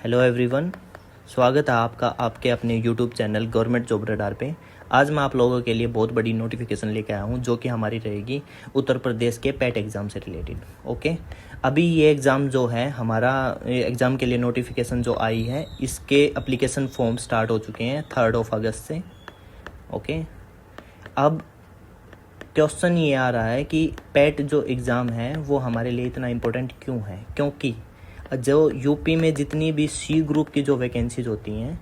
Hello everyone, स्वागत है आपका आपके अपने YouTube channel government job radar पे। आज मैं आप लोगों के लिए बहुत बड़ी नोटिफिकेशन लेके आया हूँ जो कि हमारी रहेगी उत्तर प्रदेश के पैट एग्ज़ाम से रिलेटेड। ओके, अभी ये एग्ज़ाम जो है हमारा एग्ज़ाम के लिए नोटिफिकेशन जो आई है, इसके अप्लीकेशन फॉर्म स्टार्ट हो चुके हैं 3 अगस्त से। ओके, अब क्वेश्चन ये आ रहा है कि पैट जो एग्ज़ाम है वो हमारे लिए इतना इम्पोर्टेंट क्यों है, क्योंकि जो यूपी में जितनी भी सी ग्रुप की जो वैकेंसीज होती हैं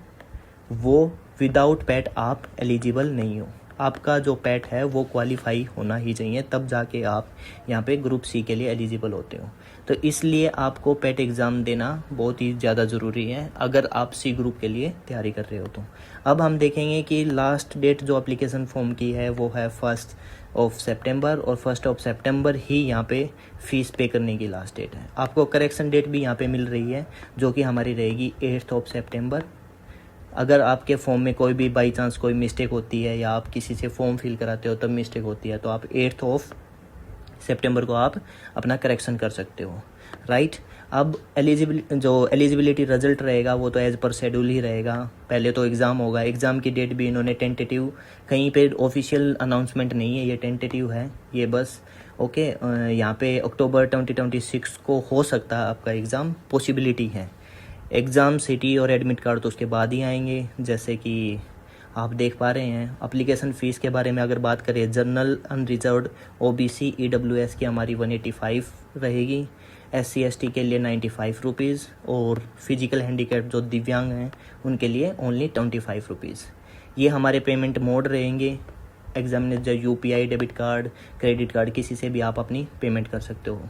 वो विदाउट पैट आप एलिजिबल नहीं हो। आपका जो पैट है वो क्वालिफाई होना ही चाहिए, तब जाके आप यहाँ पे ग्रुप सी के लिए एलिजिबल होते हो। तो इसलिए आपको पैट एग्ज़ाम देना बहुत ही ज़्यादा ज़रूरी है अगर आप सी ग्रुप के लिए तैयारी कर रहे हो तो। अब हम देखेंगे कि लास्ट डेट जो एप्लीकेशन फॉर्म की है वो है 1 सितंबर, और 1 सितंबर ही यहाँ पे फ़ीस पे करने की लास्ट डेट है। आपको करेक्शन डेट भी यहाँ पे मिल रही है जो कि हमारी रहेगी 8 सितंबर। अगर आपके फॉर्म में कोई भी बाई चांस कोई मिस्टेक होती है या आप किसी से फॉर्म फिल कराते हो तब मिस्टेक होती है तो आप 8 सितंबर को आप अपना करेक्शन कर सकते हो, राइट। अब एलिजिबिलिटी रिजल्ट रहेगा वो तो एज पर शेड्यूल ही रहेगा। पहले तो एग्ज़ाम होगा, एग्ज़ाम की डेट भी इन्होंने टेंटेटिव, कहीं पे ऑफिशियल अनाउंसमेंट नहीं है, ये टेंटेटिव है ये बस। ओके, यहाँ पे अक्टूबर 2026 को हो सकता है आपका एग्ज़ाम, पॉसिबिलिटी है। एग्ज़ाम सिटी और एडमिट कार्ड तो उसके बाद ही आएंगे। जैसे कि आप देख पा रहे हैं एप्लीकेशन फ़ीस के बारे में अगर बात करें, जनरल अनरिजर्व्ड OBC EWS की हमारी 185 रहेगी, SC ST के लिए 95 रुपीज़, और फिजिकल हैंडीकैप जो दिव्यांग हैं उनके लिए ओनली 25 रुपीज़। ये हमारे पेमेंट मोड रहेंगे। Examiner UPI, debit card, credit card, किसी से भी आप अपनी पेमेंट कर सकते हो।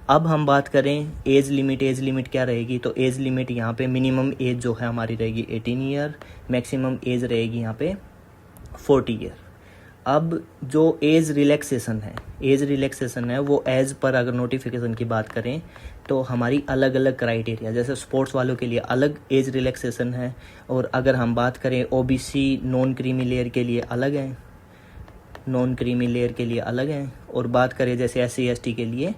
अब हम बात करें एज लिमिट क्या रहेगी, तो एज लिमिट यहाँ पे मिनिमम एज जो है हमारी रहेगी 18 ईयर, मैक्सिमम एज रहेगी यहाँ पे 40 ईयर। अब जो एज रिलैक्सेशन है वो एज पर अगर नोटिफिकेशन की बात करें तो हमारी अलग अलग क्राइटेरिया, जैसे स्पोर्ट्स वालों के लिए अलग एज रिलैक्सेशन है, और अगर हम बात करें OBC नॉन क्रीमी लेयर के लिए अलग है, और बात करें जैसे SC ST के लिए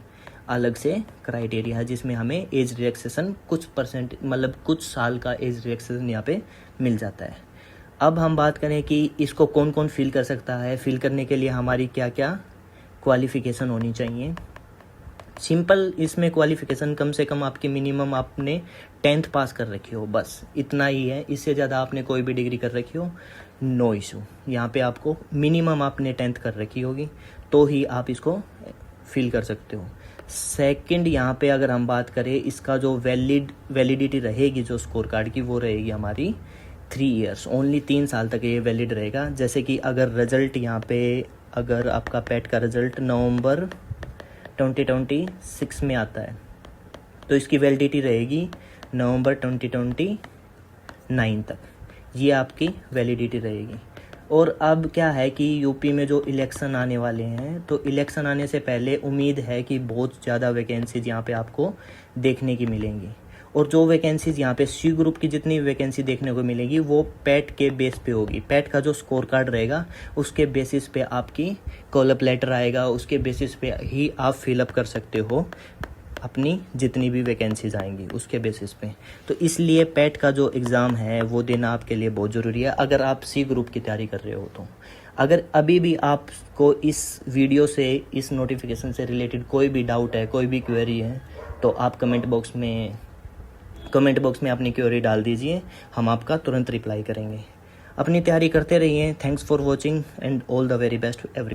अलग से क्राइटेरिया है जिसमें हमें एज रिलैक्सेशन कुछ परसेंट, मतलब कुछ साल का एज रिलैक्सेशन यहाँ पे मिल जाता है। अब हम बात करें कि इसको कौन कौन फिल कर सकता है, फिल करने के लिए हमारी क्या क्या क्वालिफ़िकेशन होनी चाहिए। सिंपल इसमें क्वालिफ़िकेशन कम से कम आपकी मिनिमम आपने 10th पास कर रखी हो, बस इतना ही है। इससे ज़्यादा आपने कोई भी डिग्री कर रखी हो, नो इशू। यहाँ पे आपको मिनिमम आपने 10th कर रखी होगी तो ही आप इसको फिल कर सकते हो। सेकंड, यहाँ पे अगर हम बात करें इसका जो वैलिडिटी रहेगी जो स्कोर कार्ड की, वो रहेगी हमारी 3 ईयर्स, ओनली 3 साल तक ये वैलिड रहेगा। जैसे कि अगर रिजल्ट यहाँ पे, अगर आपका पैट का रिजल्ट नवंबर 2026 में आता है तो इसकी वैलिडिटी रहेगी नवंबर 2029 तक, ये आपकी वैलिडिटी रहेगी। और अब क्या है कि यूपी में जो इलेक्शन आने वाले हैं, तो इलेक्शन आने से पहले उम्मीद है कि बहुत ज़्यादा वैकेंसीज यहाँ पे आपको देखने की मिलेंगी, और जो वैकेंसीज यहाँ पे सी ग्रुप की जितनी वैकेंसी देखने को मिलेगी वो पैट के बेस पे होगी। पैट का जो स्कोर कार्ड रहेगा उसके बेसिस पे आपकी कॉल अप लेटर आएगा, उसके बेसिस पे ही आप फिलअप कर सकते हो अपनी जितनी भी वैकेंसीज आएंगी उसके बेसिस पे। तो इसलिए पैट का जो एग्ज़ाम है वो देना आपके लिए बहुत ज़रूरी है अगर आप सी ग्रुप की तैयारी कर रहे हो तो। अगर अभी भी आपको इस वीडियो से, इस नोटिफिकेशन से रिलेटेड कोई भी डाउट है, कोई भी क्वेरी है, तो आप कमेंट बॉक्स में अपनी क्वेरी डाल दीजिए, हम आपका तुरंत रिप्लाई करेंगे। अपनी तैयारी करते रहिए। Thanks for watching and all the very best every.